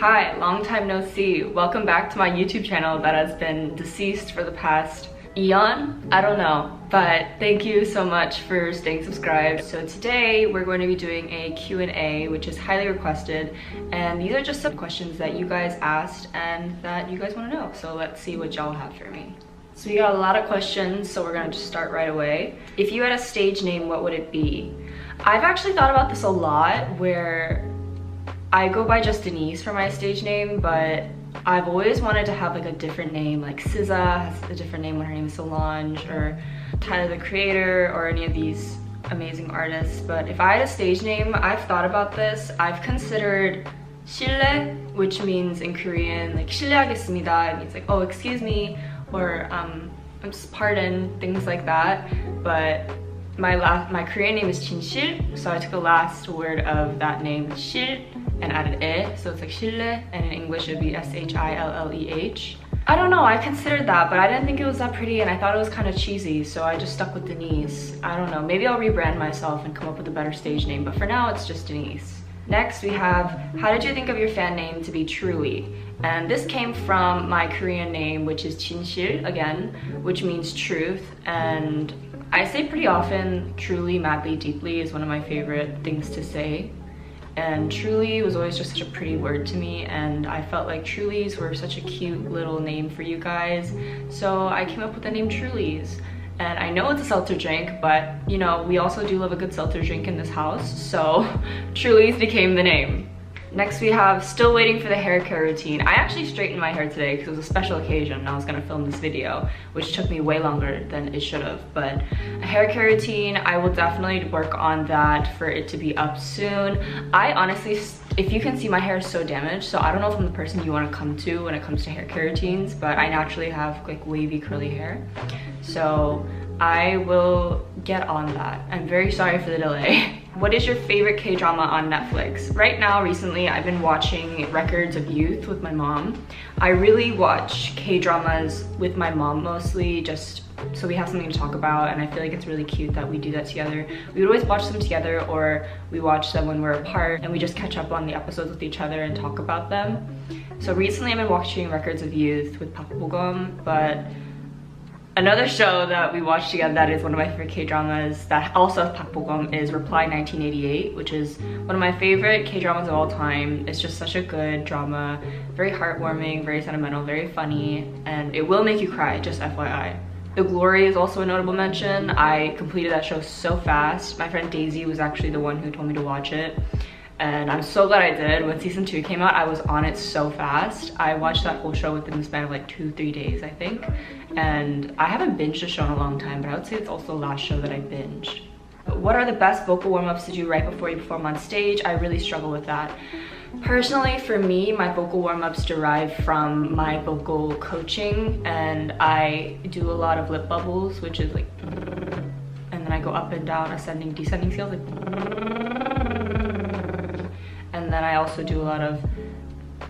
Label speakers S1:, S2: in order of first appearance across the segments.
S1: Hi, long time no see. Welcome back to my YouTube channel that has been deceased for the past eon? I don't know, but thank you so much for staying subscribed. So today we're going to be doing a Q&A, which is highly requested, and these are just some questions that you guys asked and that you guys want to know. So let's see what y'all have for me. So we got a lot of questions, so we're gonna just start right away. If you had a stage name, what would it be? I've actually thought about this a lot, where I go by just Denise for my stage name, but I've always wanted to have like a different name, like SZA has a different name when her name is Solange, or Tyler the Creator, or any of these amazing artists. But if I had a stage name, I've thought about this. I've considered 실례, which means in Korean like 실례하겠습니다. It means like, oh, excuse me, or just pardon, things like that. But my Korean name is 진실, so I took the last word of that name, 실, and added 에, so it's like 실례, and in English it would be SHILLEH. I don't know, I considered that, but I didn't think it was that pretty and I thought it was kind of cheesy, so I just stuck with Denise. I don't know, maybe I'll rebrand myself and come up with a better stage name, but for now it's just Denise. Next we have, how did you think of your fan name to be Truly? And this came from my Korean name, which is 진실, again, which means truth. And I say pretty often, truly, madly, deeply is one of my favorite things to say. And truly was always just such a pretty word to me, and I felt like Trulies were such a cute little name for you guys. So I came up with the name Trulies. And I know it's a seltzer drink, but you know, we also do love a good seltzer drink in this house, so Trulies became the name. Next we have still waiting for the hair care routine. I actually straightened my hair today because it was a special occasion and I was gonna film this video, which took me way longer than it should have. But a hair care routine, I will definitely work on that for it to be up soon. I honestly, if you can see, my hair is so damaged, so I don't know if I'm the person you want to come to when it comes to hair care routines, but I naturally have like wavy curly hair, so I will get on that. I'm very sorry for the delay. What is your favorite K-drama on Netflix? Right now, recently, I've been watching Records of Youth with my mom. I really watch K-dramas with my mom mostly, just so we have something to talk about, and I feel like it's really cute that we do that together. We would always watch them together, or we watch them when we're apart and we just catch up on the episodes with each other and talk about them. So recently I've been watching Records of Youth with Park Bo-gum, but another show that we watched together that is one of my favorite K-dramas that also has Park Bo-gum is Reply 1988, which is one of my favorite K-dramas of all time. It's just such a good drama, very heartwarming, very sentimental, very funny, and it will make you cry, just FYI. The Glory is also a notable mention. I completed that show so fast. My friend Daisy was actually the one who told me to watch it, and I'm so glad I did. When season 2 came out, I was on it so fast. I watched that whole show within the span of like 2-3 days, I think. And I haven't binged a show in a long time, but I would say it's also the last show that I binged. What are the best vocal warm-ups to do right before you perform on stage? I really struggle with that. Personally, for me, my vocal warm-ups derive from my vocal coaching, and I do a lot of lip bubbles, which is like, and then I go up and down, ascending, descending scales, like, and then I also do a lot of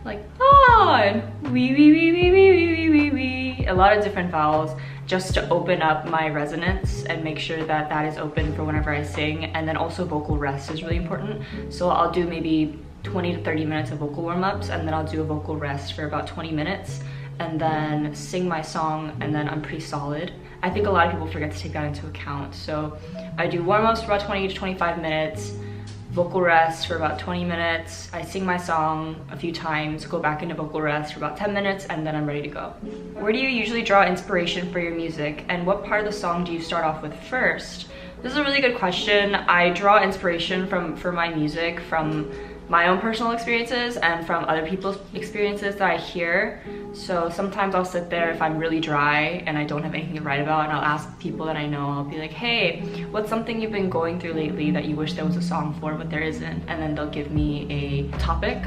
S1: like, ah, and wee wee wee wee wee wee wee wee, a lot of different vowels, just to open up my resonance and make sure that that is open for whenever I sing. And then also vocal rest is really important, so I'll do maybe 20 to 30 minutes of vocal warm-ups, and then I'll do a vocal rest for about 20 minutes, and then sing my song, and then I'm pretty solid. I think a lot of people forget to take that into account. So I do warm-ups for about 20 to 25 minutes, vocal rest for about 20 minutes, I sing my song a few times, go back into vocal rest for about 10 minutes, and then I'm ready to go. Where do you usually draw inspiration for your music, and what part of the song do you start off with first? This is a really good question. I draw inspiration for my music from my own personal experiences and from other people's experiences that I hear. So sometimes I'll sit there if I'm really dry and I don't have anything to write about, and I'll ask people that I know. I'll be like, hey, what's something you've been going through lately that you wish there was a song for but there isn't? And then they'll give me a topic,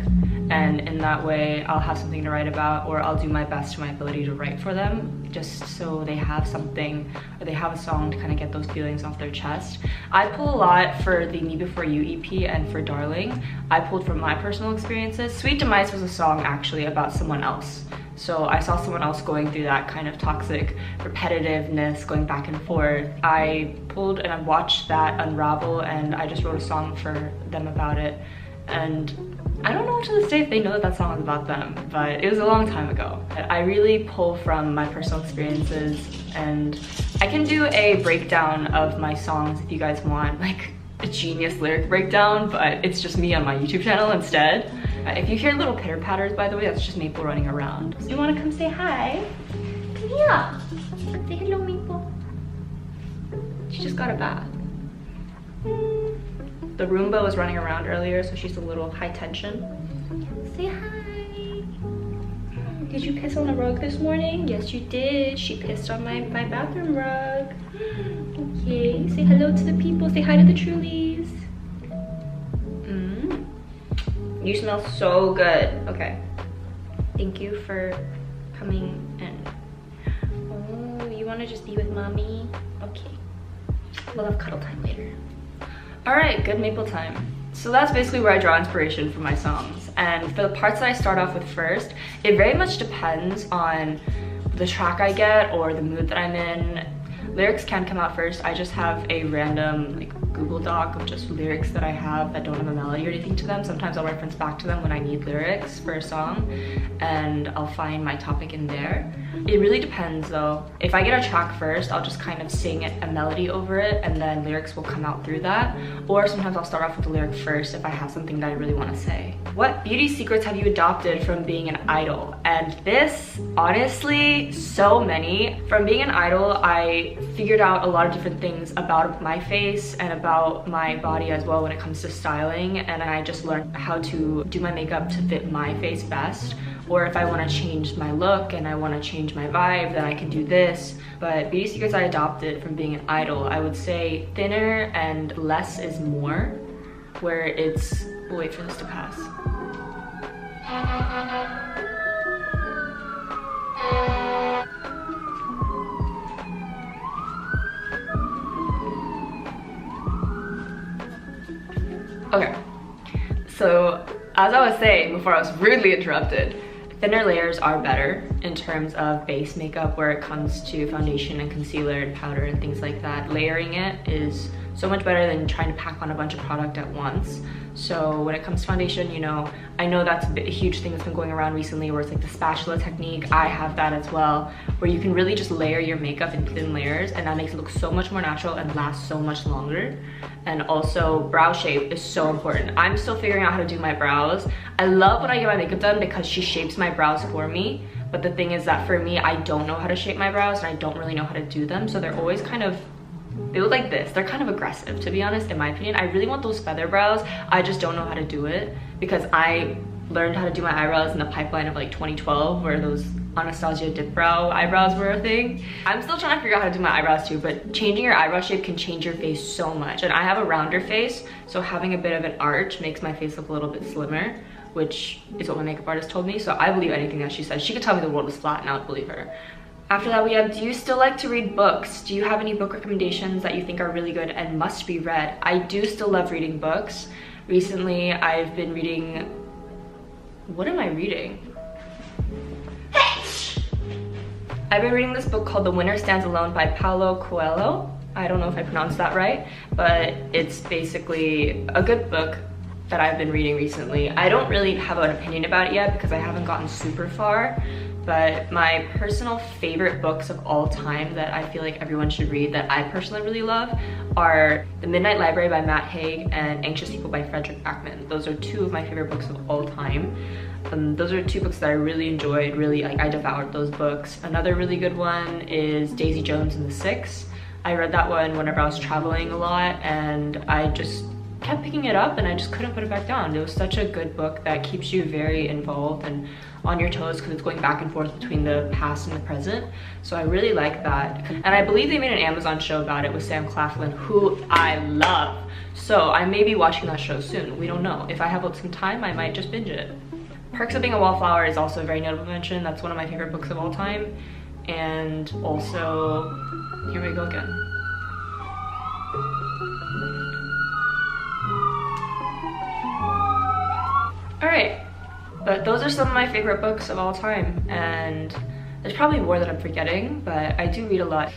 S1: and in that way I'll have something to write about, or I'll do my best to my ability to write for them, just so they have something, or they have a song to kind of get those feelings off their chest. I pull a lot for the Me Before You EP and for Darling. I pulled from my personal experiences. Sweet Demise was a song actually about someone else. So I saw someone else going through that kind of toxic repetitiveness, going back and forth. I pulled and I watched that unravel, and I just wrote a song for them about it. And I don't know to this day if they know that that song is about them, but it was a long time ago. I really pull from my personal experiences, and I can do a breakdown of my songs if you guys want, like a genius lyric breakdown, but it's just me on my YouTube channel instead. If you hear little pitter patters, by the way, that's just Maple running around. So you want to come say hi? Come here. Say hello, Maple. She just got a bath. The Roomba was running around earlier, so she's a little high tension. Say hi. Did you piss on the rug this morning? Yes, you did. She pissed on my bathroom rug. Okay, say hello to the people. Say hi to the Trulies. You smell so good. Okay. Thank you for coming in. Oh, you want to just be with mommy? Okay. We'll have cuddle time later. All right, good Maple time. So that's basically where I draw inspiration for my songs. And for the parts that I start off with first, it very much depends on the track I get or the mood that I'm in. Lyrics can come out first. I just have a random like Google Doc of just lyrics that I have that don't have a melody or anything to them. Sometimes I'll reference back to them when I need lyrics for a song, and I'll find my topic in there. It really depends though. If I get a track first, I'll just kind of sing a melody over it, and then lyrics will come out through that. Or sometimes I'll start off with the lyric first if I have something that I really want to say. What beauty secrets have you adopted from being an idol? And this, honestly, so many. From being an idol, I figured out a lot of different things about my face and about my body as well when it comes to styling, and I just learned how to do my makeup to fit my face best. Or if I want to change my look and I want to change my vibe, then I can do this. But beauty secrets I adopted from being an idol, I would say thinner and less is more, where it's, we'll wait for this to pass. Okay, so as I was saying before I was rudely interrupted, thinner layers are better in terms of base makeup where it comes to foundation and concealer and powder and things like that. Layering it is so much better than trying to pack on a bunch of product at once. So when it comes to foundation, you know, I know that's a huge thing that's been going around recently where it's like the spatula technique. I have that as well, where you can really just layer your makeup in thin layers, and that makes it look so much more natural and last so much longer. And also brow shape is so important. I'm still figuring out how to do my brows. I love when I get my makeup done because she shapes my brows for me. But the thing is that for me, I don't know how to shape my brows and I don't really know how to do them. So they're always kind of, they look like this. They're kind of aggressive, to be honest, in my opinion. I really want those feather brows. I just don't know how to do it because I learned how to do my eyebrows in the pipeline of like 2012 where those Anastasia dip brow eyebrows were a thing. I'm still trying to figure out how to do my eyebrows too, but changing your eyebrow shape can change your face so much. And I have a rounder face, so having a bit of an arch makes my face look a little bit slimmer, which is what my makeup artist told me. So I believe anything that she says. She could tell me the world was flat and I would believe her. After that we have, do you still like to read books? Do you have any book recommendations that you think are really good and must be read? I do still love reading books. Recently I've been reading, what am I reading? I've been reading this book called The Winner Stands Alone by Paulo Coelho. I don't know if I pronounced that right, but it's basically a good book that I've been reading recently. I don't really have an opinion about it yet because I haven't gotten super far, but my personal favorite books of all time that I feel like everyone should read that I personally really love are The Midnight Library by Matt Haig and Anxious People by Frederick Backman. Those are two of my favorite books of all time. Those are two books that I really enjoyed, really, like, I devoured those books. Another really good one is Daisy Jones and the Six. I read that one whenever I was traveling a lot and I just kept picking it up and I just couldn't put it back down. It was such a good book that keeps you very involved and on your toes because it's going back and forth between the past and the present. So I really like that. And I believe they made an Amazon show about it with Sam Claflin, who I love. So I may be watching that show soon. We don't know. If I have some time, I might just binge it. Perks of Being a Wallflower is also a very notable mention. That's one of my favorite books of all time. And also, here we go again. All right, but those are some of my favorite books of all time. And There's probably more that I'm forgetting, but I do read a lot.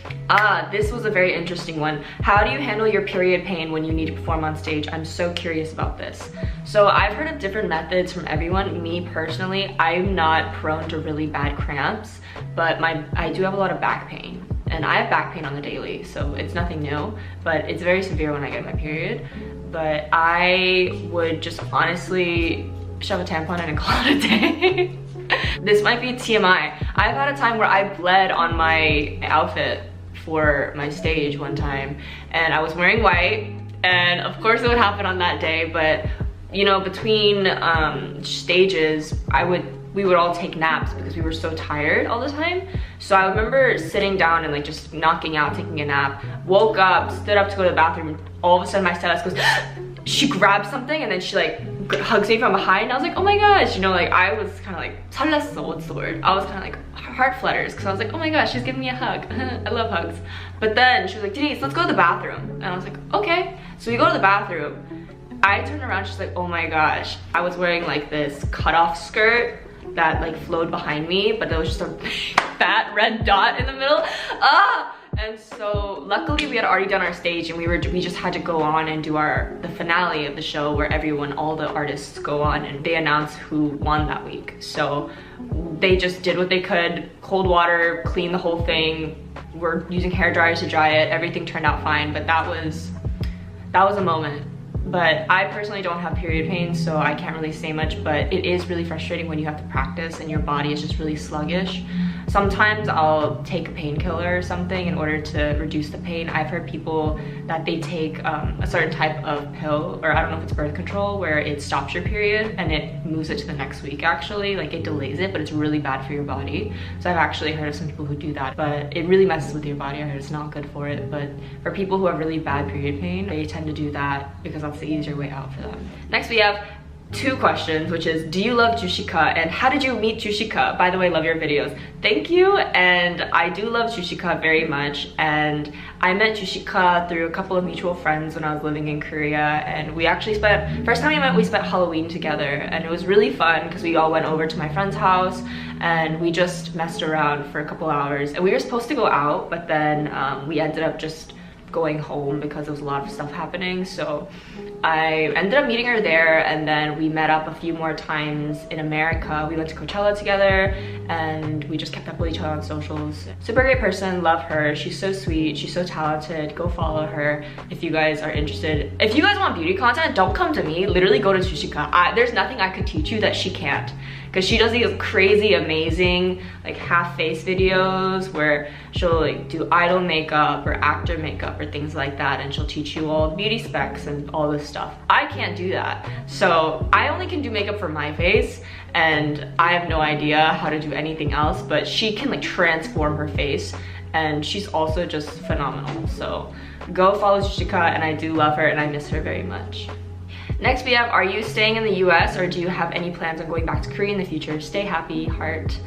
S1: This was a very interesting one. How do you handle your period pain when you need to perform on stage? I'm so curious about this. So I've heard of different methods from everyone. Me personally, I'm not prone to really bad cramps, but I do have a lot of back pain. And I have back pain on the daily, so it's nothing new, but it's very severe when I get my period. But I would just honestly shove a tampon in and call it a day. This might be TMI. I've had a time where I bled on my outfit for my stage one time, and I was wearing white, and of course it would happen on that day, but you know, between stages, we would all take naps because we were so tired all the time. So I remember sitting down and like just knocking out, taking a nap, woke up, stood up to go to the bathroom. All of a sudden my stylist goes, she grabbed something and then she like hugs me from behind. And I was like, oh my gosh, you know, like I was kind of like, 설렜어, what's the word? I was kind of like heart flutters because I was like, oh my gosh, she's giving me a hug. I love hugs. But then she was like, Denise, let's go to the bathroom. And I was like, okay. So we go to the bathroom. I turned around, she's like, oh my gosh. I was wearing like this cutoff skirt that like flowed behind me, but there was just a fat red dot in the middle. And so luckily we had already done our stage, and we just had to go on and do the finale of the show where all the artists go on and they announce who won that week. So they just did what they could, cold water, clean the whole thing. We're using hair dryers to dry it. Everything turned out fine, but that was a moment. But I personally don't have period pain, so I can't really say much, but it is really frustrating when you have to practice and your body is just really sluggish. Sometimes I'll take a painkiller or something in order to reduce the pain. I've heard people that they take a certain type of pill, or I don't know if it's birth control, where it stops your period and it moves it to the next week actually. Like it delays it, but it's really bad for your body. So I've actually heard of some people who do that, but it really messes with your body. I heard it's not good for it, but for people who have really bad period pain, they tend to do that because that's the easier way out for them. Next we have 2 questions, which is, do you love Joshika, and how did you meet Joshika? By the way, love your videos. Thank you. And I do love Joshika very much, and I met Joshika through a couple of mutual friends when I was living in Korea, and we actually first time we met, we spent Halloween together, and it was really fun because we all went over to my friend's house and we just messed around for a couple hours, and we were supposed to go out, but then we ended up just going home because there was a lot of stuff happening. So I ended up meeting her there, and then we met up a few more times in America. We went to Coachella together and we just kept up with each other on socials. Super great person, love her. She's so sweet, she's so talented. Go follow her if you guys are interested. If you guys want beauty content, don't come to me, literally go to Joshika. There's nothing I could teach you that she can't, because she does these crazy amazing like half-face videos where she'll like do idol makeup or actor makeup or things like that, and she'll teach you all beauty specs and all this stuff. I can't do that, so I only can do makeup for my face, and I have no idea how to do anything else, but she can like transform her face, and she's also just phenomenal. So go follow Joshika, and I do love her and I miss her very much. Next we have, are you staying in the US, or do you have any plans on going back to Korea in the future? Stay happy, heart.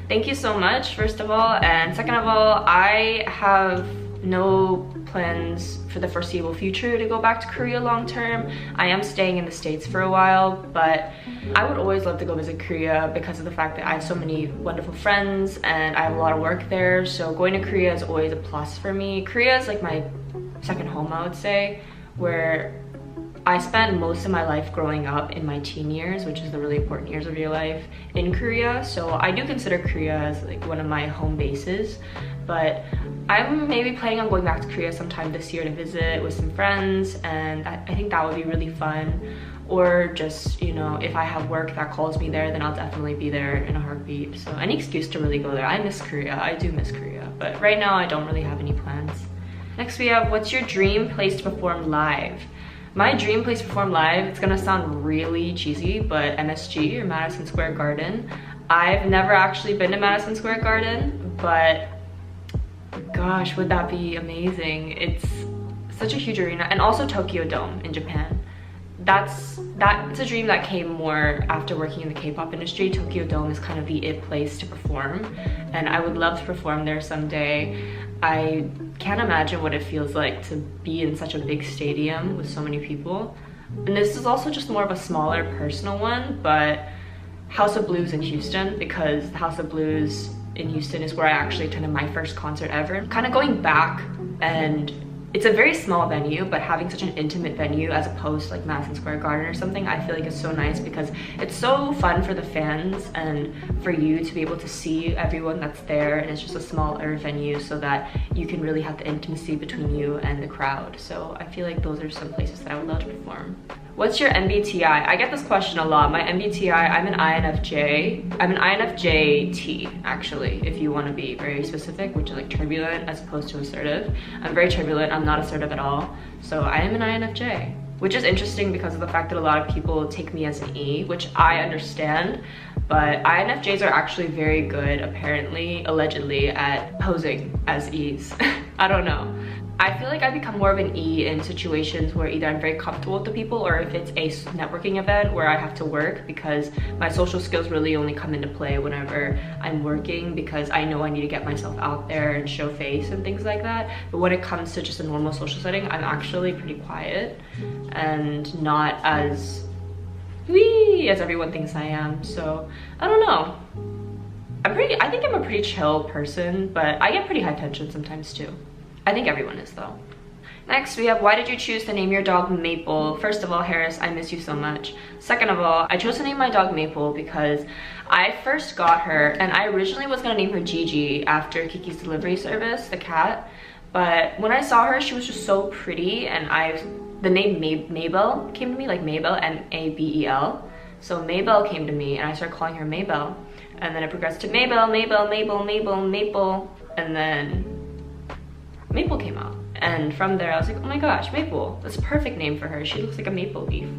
S1: Thank you so much, first of all. And second of all, I have no plans for the foreseeable future to go back to Korea long term. I am staying in the States for a while, but I would always love to go visit Korea because of the fact that I have so many wonderful friends and I have a lot of work there. So going to Korea is always a plus for me. Korea is like my second home, I would say, where I spent most of my life growing up in my teen years, which is the really important years of your life, in Korea. So I do consider Korea as like one of my home bases, but I'm maybe planning on going back to Korea sometime this year to visit with some friends, and I think that would be really fun. Or just, you know, if I have work that calls me there, then I'll definitely be there in a heartbeat. So any excuse to really go there. I miss Korea, I do miss Korea, but right now I don't really have any plans. Next we have, what's your dream place to perform live? My dream place to perform live, it's gonna sound really cheesy, but MSG, or Madison Square Garden. I've never actually been to Madison Square Garden, but gosh, would that be amazing. It's such a huge arena. And also Tokyo Dome in Japan. That's a dream that came more after working in the K-pop industry. Tokyo Dome is kind of the it place to perform, and I would love to perform there someday. I can't imagine what it feels like to be in such a big stadium with so many people. And this is also just more of a smaller personal one, but House of Blues in Houston, because House of Blues in Houston is where I actually attended my first concert ever. Kind of going back, and it's a very small venue, but having such an intimate venue as opposed to like Madison Square Garden or something, I feel like it's so nice because it's so fun for the fans and for you to be able to see everyone that's there, and it's just a smaller venue so that you can really have the intimacy between you and the crowd. So I feel like those are some places that I would love to perform. What's your MBTI? I get this question a lot. My MBTI, I'm an INFJ. I'm an INFJT, actually, if you want to be very specific, which is like turbulent as opposed to assertive. I'm very turbulent, I'm not assertive at all. So I am an INFJ, which is interesting because of the fact that a lot of people take me as an E, which I understand, but INFJs are actually very good, apparently, allegedly, at posing as E's. I don't know. I feel like I become more of an E in situations where either I'm very comfortable with the people or if it's a networking event where I have to work, because my social skills really only come into play whenever I'm working, because I know I need to get myself out there and show face and things like that. But when it comes to just a normal social setting, I'm actually pretty quiet and not as wee as everyone thinks I am. So I don't know. I think I'm a pretty chill person, but I get pretty high tension sometimes too. I think everyone is though. Next we have, why did you choose to name your dog Maple? First of all, Harris, I miss you so much. Second of all, I chose to name my dog Maple because I first got her and I originally was gonna name her Gigi after Kiki's Delivery Service, the cat. But when I saw her, she was just so pretty, and the name Mabel came to me, like Mabel, M-A-B-E-L. So Mabel came to me and I started calling her Mabel. And then it progressed to Mabel, Mabel, Mabel, Mabel, Maple, and then Maple came out. And from there I was like, oh my gosh, Maple, that's a perfect name for her. She looks like a maple leaf.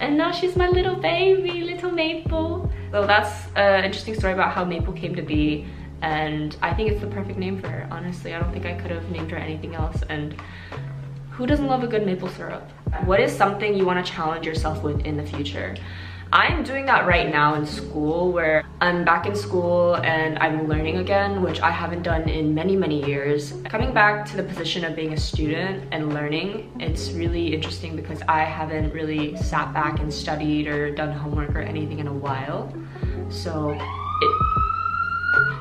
S1: And now she's my little baby, little Maple. So that's an interesting story about how Maple came to be, and I think it's the perfect name for her, honestly. I don't think I could have named her anything else, and who doesn't love a good maple syrup? What is something you want to challenge yourself with in the future? I'm doing that right now in school, where I'm back in school and I'm learning again, which I haven't done in many, many years. Coming back to the position of being a student and learning, it's really interesting because I haven't really sat back and studied or done homework or anything in a while. So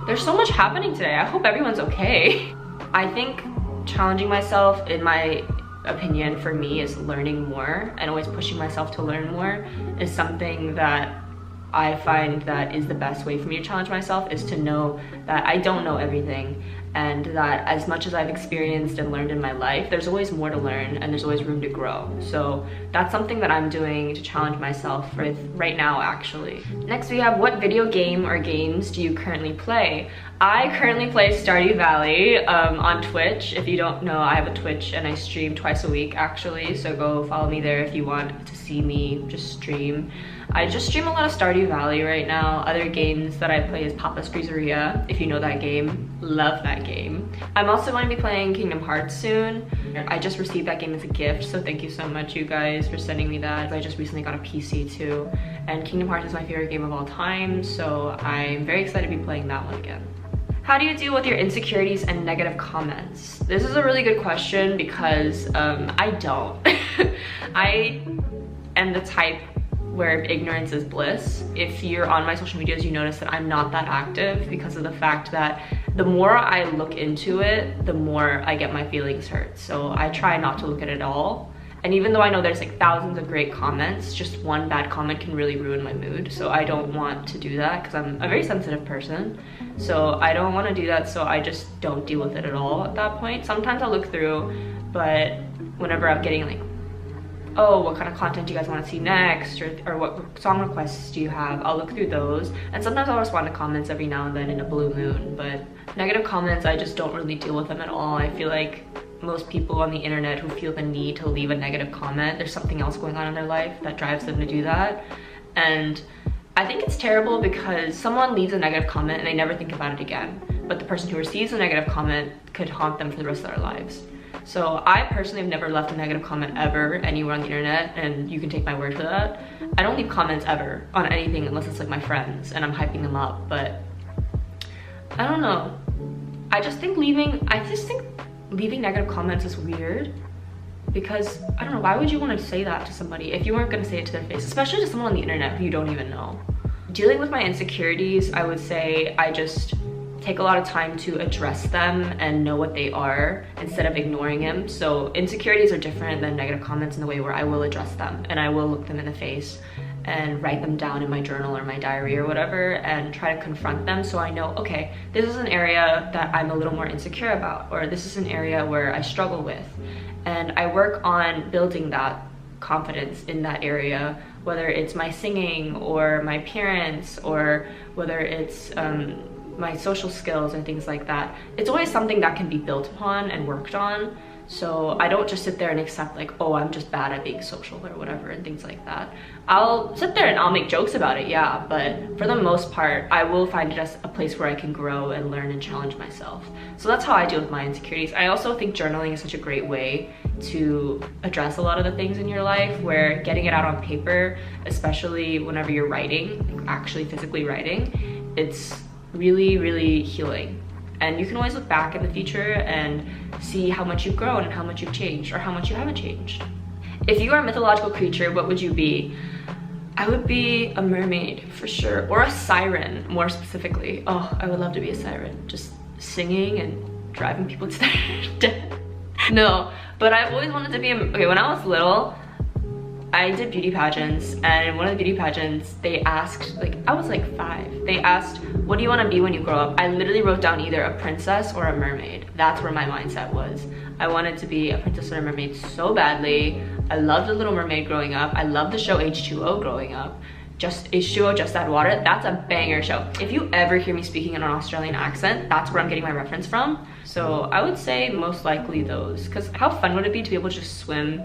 S1: there's so much happening today. I hope everyone's okay. I think challenging myself, in my opinion, for me, is learning more, and always pushing myself to learn more is something that I find that is the best way for me to challenge myself, is to know that I don't know everything, and that as much as I've experienced and learned in my life, there's always more to learn and there's always room to grow. So that's something that I'm doing to challenge myself with right now, actually. Next we have, what video game or games do you currently play? I currently play Stardew Valley on Twitch. If you don't know, I have a Twitch and I stream twice a week actually, so go follow me there if you want to see me just stream. I just stream a lot of Stardew Valley right now. Other games that I play is Papa's Freezeria, if you know that game. Love that game. I'm also going to be playing Kingdom Hearts soon. I just received that game as a gift, so thank you so much, you guys, for sending me that. I just recently got a PC too, and Kingdom Hearts is my favorite game of all time, so I'm very excited to be playing that one again. How do you deal with your insecurities and negative comments? This is a really good question because I don't. I am the type where ignorance is bliss. If you're on my social medias, you notice that I'm not that active because of the fact that the more I look into it, the more I get my feelings hurt. So I try not to look at it all. And even though I know there's like thousands of great comments, just one bad comment can really ruin my mood. So I don't want to do that because I'm a very sensitive person. So I don't want to do that, so I just don't deal with it at all at that point. Sometimes I'll look through, but whenever I'm getting like, oh, what kind of content do you guys want to see next, or what song requests do you have, I'll look through those. And sometimes I'll respond to comments every now and then in a blue moon, but negative comments, I just don't really deal with them at all. I feel like most people on the internet who feel the need to leave a negative comment, there's something else going on in their life that drives them to do that. And I think it's terrible because someone leaves a negative comment and they never think about it again, but the person who receives a negative comment could haunt them for the rest of their lives. So I personally have never left a negative comment ever anywhere on the internet, and you can take my word for that. I don't leave comments ever on anything unless it's like my friends and I'm hyping them up, but I don't know. I just think leaving negative comments is weird because, I don't know, why would you want to say that to somebody if you weren't going to say it to their face, especially to someone on the internet who you don't even know? Dealing with my insecurities, I would say I just take a lot of time to address them and know what they are instead of ignoring them. So insecurities are different than negative comments in the way where I will address them and I will look them in the face and write them down in my journal or my diary or whatever and try to confront them, so I know, okay, this is an area that I'm a little more insecure about, or this is an area where I struggle with, and I work on building that confidence in that area, whether it's my singing or my appearance or whether it's my social skills and things like that. It's always something that can be built upon and worked on. So I don't just sit there and accept like, oh, I'm just bad at being social or whatever and things like that. I'll sit there and I'll make jokes about it, yeah, but for the most part, I will find it as a place where I can grow and learn and challenge myself. So that's how I deal with my insecurities. I also think journaling is such a great way to address a lot of the things in your life, where getting it out on paper, especially whenever you're writing, actually physically writing, it's really, really healing. And you can always look back in the future and see how much you've grown and how much you've changed or how much you haven't changed. If you are a mythological creature, what would you be? I would be a mermaid for sure, or a siren more specifically. Oh, I would love to be a siren, just singing and driving people to their death. No, but I've always wanted to be okay, when I was little, I did beauty pageants, and in one of the beauty pageants, they asked, like, I was like 5. They asked, what do you want to be when you grow up? I literally wrote down either a princess or a mermaid. That's where my mindset was. I wanted to be a princess or a mermaid so badly. I loved The Little Mermaid growing up. I loved the show H2O growing up. Just H2O, Just Add Water, that's a banger show. If you ever hear me speaking in an Australian accent, that's where I'm getting my reference from. So I would say most likely those, because how fun would it be to be able to just swim?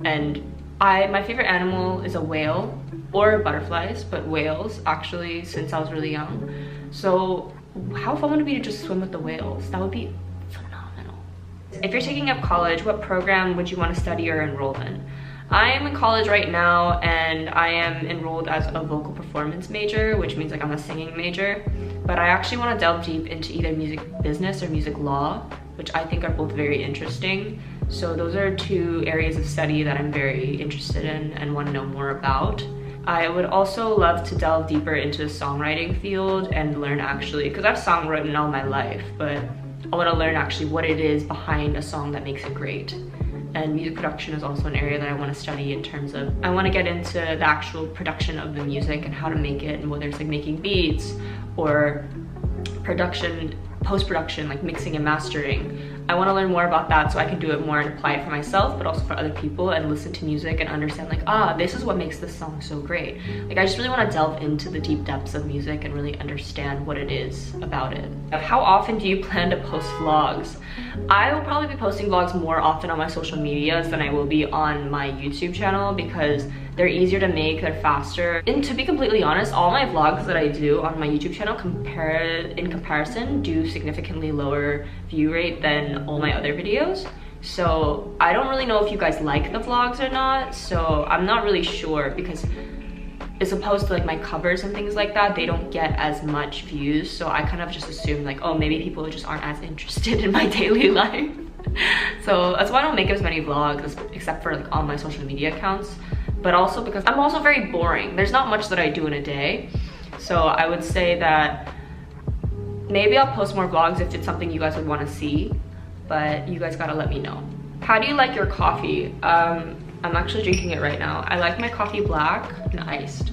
S1: And my favorite animal is a whale, or butterflies, but whales actually, since I was really young. So how fun would it be to just swim with the whales? That would be phenomenal. If you're taking up college, what program would you want to study or enroll in? I am in college right now, and I am enrolled as a vocal performance major, which means like I'm a singing major, but I actually want to delve deep into either music business or music law, which I think are both very interesting. So those are 2 areas of study that I'm very interested in and want to know more about. I would also love to delve deeper into the songwriting field and learn actually, because I've songwritten all my life, but I want to learn actually what it is behind a song that makes it great. And music production is also an area that I want to study in terms of, I want to get into the actual production of the music and how to make it, and whether it's like making beats or production, post-production, like mixing and mastering. I want to learn more about that so I can do it more and apply it for myself, but also for other people, and listen to music and understand like, this is what makes this song so great. Like, I just really want to delve into the deep depths of music and really understand what it is about it. How often do you plan to post vlogs? I will probably be posting vlogs more often on my social medias than I will be on my YouTube channel, because they're easier to make, they're faster. And to be completely honest, all my vlogs that I do on my YouTube channel in comparison do significantly lower view rate than all my other videos. So I don't really know if you guys like the vlogs or not, so I'm not really sure, because as opposed to like my covers and things like that, they don't get as much views, so I kind of just assume like, oh, maybe people just aren't as interested in my daily life. So that's why I don't make as many vlogs, except for like on my social media accounts, but also because I'm also very boring. There's not much that I do in a day, so I would say that maybe I'll post more vlogs if it's something you guys would want to see, but you guys gotta let me know. How do you like your coffee? I'm actually drinking it right now. I like my coffee black and iced.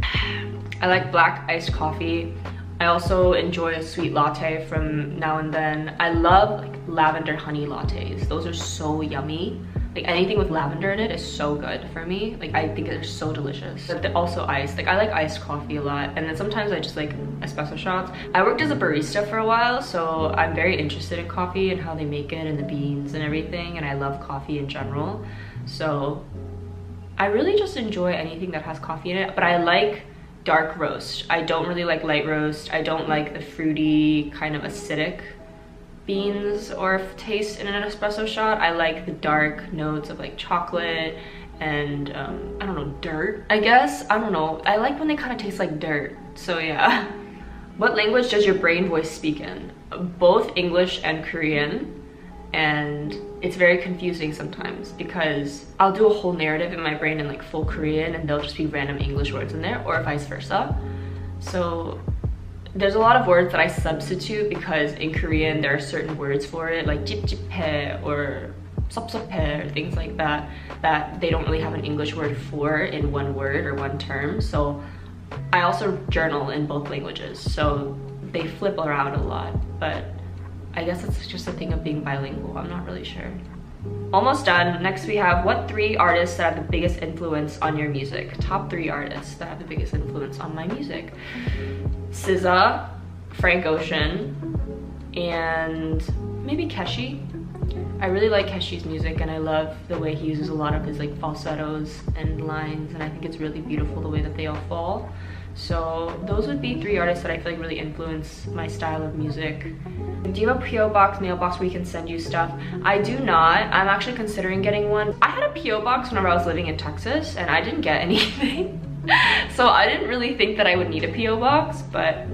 S1: I like black iced coffee. I also enjoy a sweet latte from now and then. I love like lavender honey lattes. Those are so yummy. Like anything with lavender in it is so good for me. Like I think they're so delicious. But they're also iced. Like I like iced coffee a lot. And then sometimes I just like espresso shots. I worked as a barista for a while, so I'm very interested in coffee and how they make it and the beans and everything. And I love coffee in general. So I really just enjoy anything that has coffee in it. But I like dark roast. I don't really like light roast. I don't like the fruity kind of acidic beans or taste in an espresso shot. I like the dark notes of like chocolate and I don't know, dirt, I guess. I don't know. I like when they kind of taste like dirt. So yeah. What language does your brain voice speak in? Both English and Korean. And it's very confusing sometimes because I'll do a whole narrative in my brain in like full Korean and there'll just be random English words in there, or vice versa. So there's a lot of words that I substitute because in Korean there are certain words for it, like jipjiphe or sopsophe or things like that, that they don't really have an English word for in one word or one term. So I also journal in both languages, so they flip around a lot, but I guess it's just a thing of being bilingual. I'm not really sure. Almost done. Next we have, what 3 artists that have the biggest influence on your music? Top 3 artists that have the biggest influence on my music. SZA, Frank Ocean, and maybe Keshi. I really like Keshi's music, and I love the way he uses a lot of his like falsettos and lines, and I think it's really beautiful the way that they all fall. So those would be 3 artists that I feel like really influence my style of music. Do you have a PO box, mailbox where we can send you stuff? I do not. I'm actually considering getting one. I had a PO box whenever I was living in Texas and I didn't get anything. So I didn't really think that I would need a PO box, but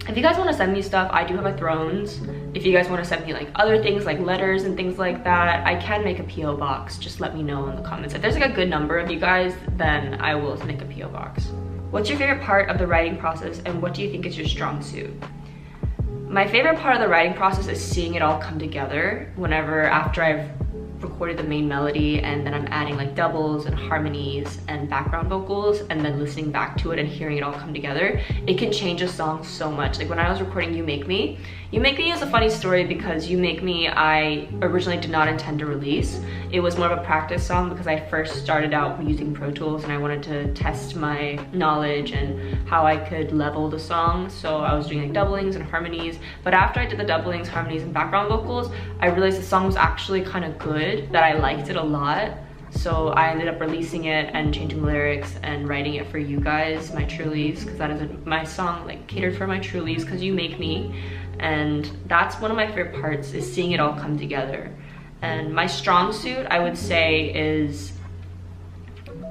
S1: if you guys want to send me stuff, I do have a Thrones. If you guys want to send me like other things like letters and things like that, I can make a PO box. Just let me know in the comments. If there's like a good number of you guys, then I will make a PO box. What's your favorite part of the writing process and what do you think is your strong suit? My favorite part of the writing process is seeing it all come together after I've recorded the main melody, and then I'm adding like doubles and harmonies and background vocals, and then listening back to it and hearing it all come together. It can change a song so much. Like when I was recording You Make Me is a funny story because You Make Me I originally did not intend to release. It was more of a practice song because I first started out using Pro Tools and I wanted to test my knowledge and how I could level the song. So I was doing like doublings and harmonies, but after I did the doublings, harmonies, and background vocals, I realized the song was actually kind of good, that I liked it a lot. So I ended up releasing it and changing lyrics and writing it for you guys, my trulies, because that is my song like catered for my trulies, because You Make Me. And that's one of my favorite parts, is seeing it all come together. And my strong suit, I would say, is,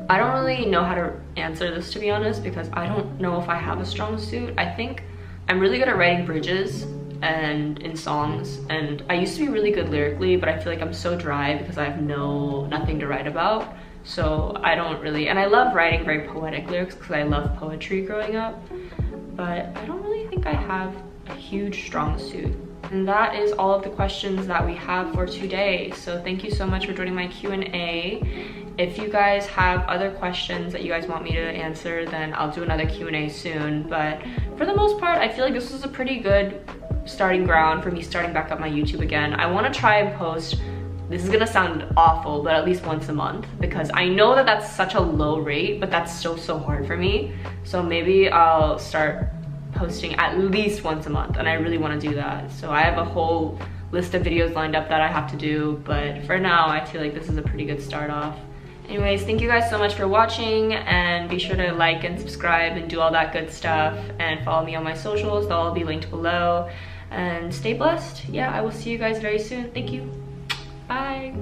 S1: I don't really know how to answer this, to be honest, because I don't know if I have a strong suit. I think I'm really good at writing bridges and in songs, and I used to be really good lyrically, but I feel like I'm so dry because I have nothing to write about. So I don't really, and I love writing very poetic lyrics because I love poetry growing up, but I don't really think I have a huge strong suit. And that is all of the questions that we have for today. So thank you so much for joining my Q&A. If you guys have other questions that you guys want me to answer, then I'll do another Q&A soon. But for the most part, I feel like this was a pretty good starting ground for me starting back up my YouTube again. I want to try and post, this is gonna sound awful, but at least once a month, because I know that that's such a low rate, but that's so hard for me. So maybe I'll start posting at least once a month, and I really want to do that. So I have a whole list of videos lined up that I have to do, but for now I feel like this is a pretty good start off. Anyways, thank you guys so much for watching, and be sure to like and subscribe and do all that good stuff, and follow me on my socials. They'll all be linked below, and stay blessed. Yeah, I will see you guys very soon. Thank you. Bye.